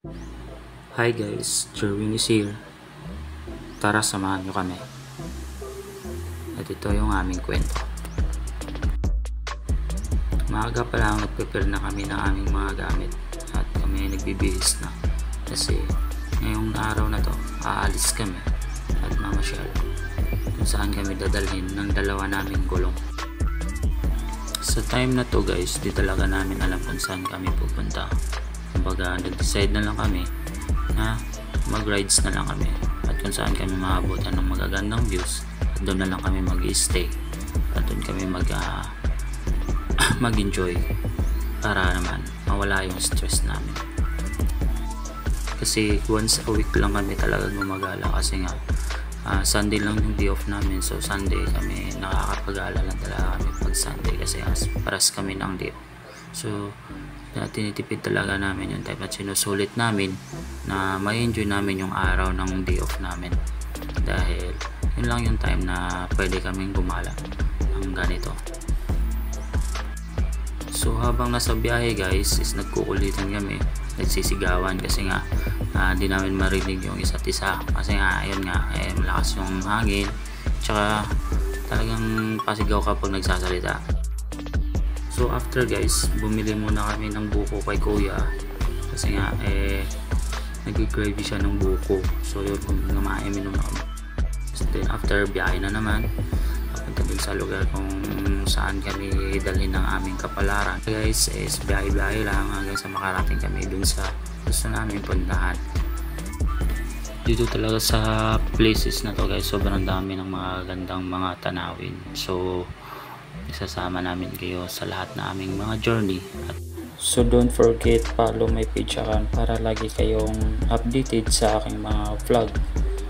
Hi guys, Jerwin is here. Tara, samahan nyo kami. At ito yung aming kwento. Maaga pa lang nag-prepare na kami ng aming mga gamit at kami nagbibihis na. Kasi ngayong araw na to, aalis kami at mamasyal kung saan kami dadalhin ng dalawa naming gulong. Sa time na to guys, di talaga namin alam kung saan kami pupunta. Kumbaga, nag-decide na lang kami na mag-rides na lang kami at kung saan kami maabutan ng magagandang views at doon na lang kami mag-stay at doon kami mag-enjoy para naman mawala yung stress namin. Kasi once a week lang kami talaga gumagala kasi nga Sunday lang yung day off namin, so Sunday kami nakakapagala lang talaga kami pag Sunday kasi paras kami ng day off. So tinitipid talaga namin yung time at sinusulit namin na ma-enjoy namin yung araw ng day off namin dahil yun lang yung time na pwede kaming gumala ng ganito. So habang nasa biyahe guys is nagkukulitan kami, nagsisigawan kasi nga di namin marinig yung isa't isa kasi nga ayun nga malakas yung hangin tsaka talagang pasigaw kapag nagsasalita. So after guys, bumili muna kami ng buko kay kuya kasi nga nag-gravy siya ng buko, so yun minum na kami. Then after biyahe na naman papunta dun sa lugar kung saan kami dalhin ng aming kapalaran guys. Is biyahe lang hanggang sa makarating kami dun sa gusto namin puntahan. Dito talaga sa places na to guys, sobrang dami ng mga gandang mga tanawin, so isasama namin kayo sa lahat na aming mga journey. So don't forget follow my page account para lagi kayong updated sa aking mga vlog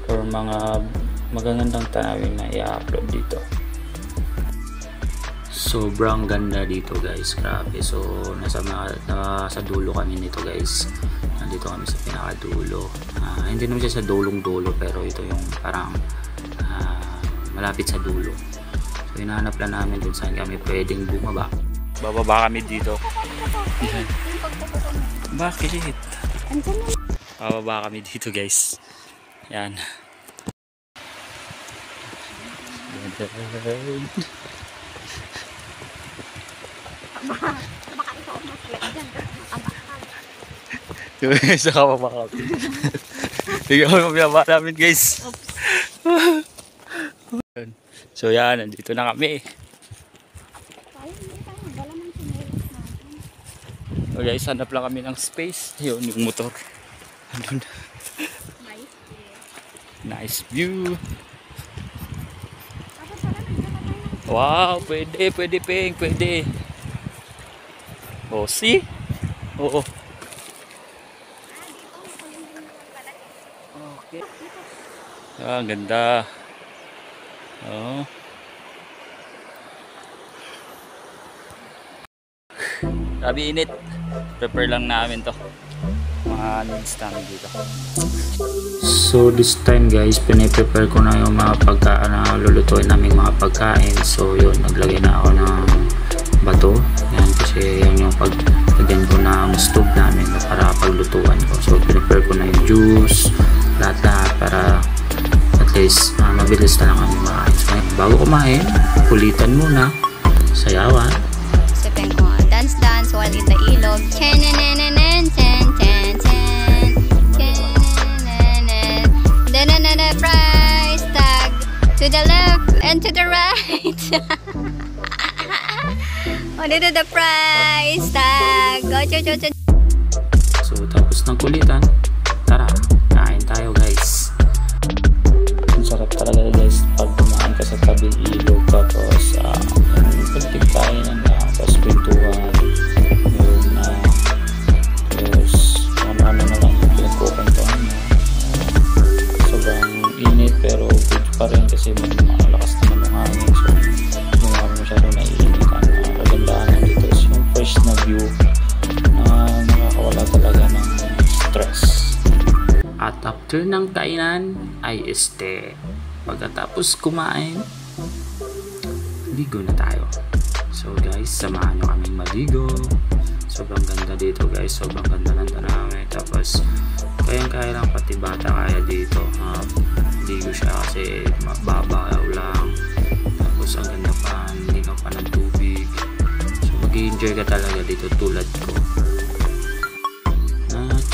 or mga magagandang tanawin na i-upload dito. Sobrang ganda dito guys, grabe. So nasa dulo kami nito guys, nandito kami sa pinakadulo. Hindi naman siya sa dulong-dulo pero ito yung parang malapit sa dulo. So hinahanap lang namin kung saan kami pwedeng bumaba. Bababa kami dito. Bakit? Bababa kami dito guys. Yan. Sa kababa kami. Tignan mo yung baba namin guys. So yan, nandito na kami. So guys, hanap lang kami ng space. Yun yung motor. Andun. Nice view. Wow, pwede peng, pwede. Oh, see? Oo. Okay. Ang ganda. Oh. Grabe init. Prepare lang namin to. Mga needs namin dito. So this time guys, piniprepare ko na yung mga pagkain na lulutuin namin mga pagkain. So yun, naglagay na ako ng bato. Yan kasi yan yung paglagyan ko ng stove namin para paglutuan ko. So prepare ko na yung juice, lahat-lahat para at least mabilis na lang kami makain. So bago kumain, kulitan muna, sayawan. Sipin ko dance while in the ilog. Price tag to the left and to the right. Oh, dito the price tag. So tapos ng kulitan, tara, kain tayo guys. Ang sarap talaga guys pag kumain ka sa tabing ilog tapos kunting kainan lang tapos pintuan yun tapos ano na lang pinagkukwentuhan mo. Sobrang init pero good pa rin kasi may malakas naman ng hangin, so hindi naman masyadong naiinitan. Kagandahan dito is yung fresh na view na nakakawala talaga ng stress. At after ng kainan ay pagkatapos kumain, ligo na tayo. So guys, samahan nyo kaming maligo. Sobrang ganda dito guys, sobrang ganda ng tanawin. Tapos kaya lang, pati bata kaya dito. Ligo siya kasi mababaw lang. Tapos ang ganda pa, hindi ka pa ng tubig. So mag-enjoy ka talaga dito tulad ko.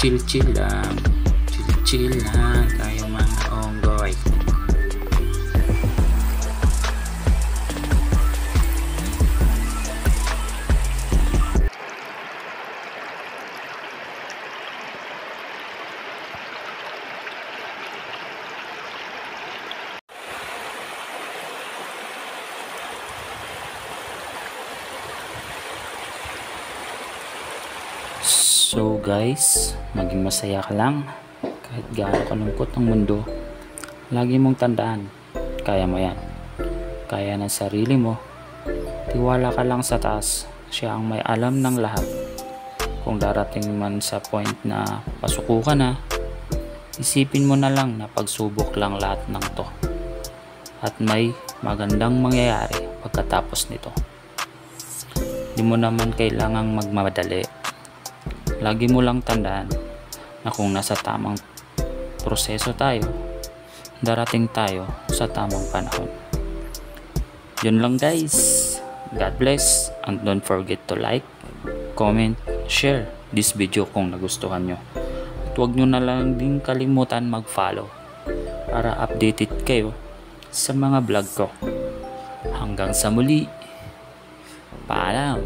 Chill lang. Chill lang tayo mga onggoy. So guys, maging masaya ka lang kahit gaano kalungkot ang mundo. Lagi mong tandaan, kaya mo yan. Kaya ng sarili mo. Tiwala ka lang sa taas. Siya ang may alam ng lahat. Kung darating man sa point na pasuko ka na, isipin mo na lang na pagsubok lang lahat ng to. At may magandang mangyayari pagkatapos nito. Di mo naman kailangang magmadali. Lagi mo lang tandaan na kung nasa tamang proseso tayo, darating tayo sa tamang panahon. Yun lang guys. God bless, and don't forget to like, comment, share this video kung nagustuhan nyo. At huwag nyo na lang din kalimutan mag-follow para updated kayo sa mga vlog ko. Hanggang sa muli, paalam!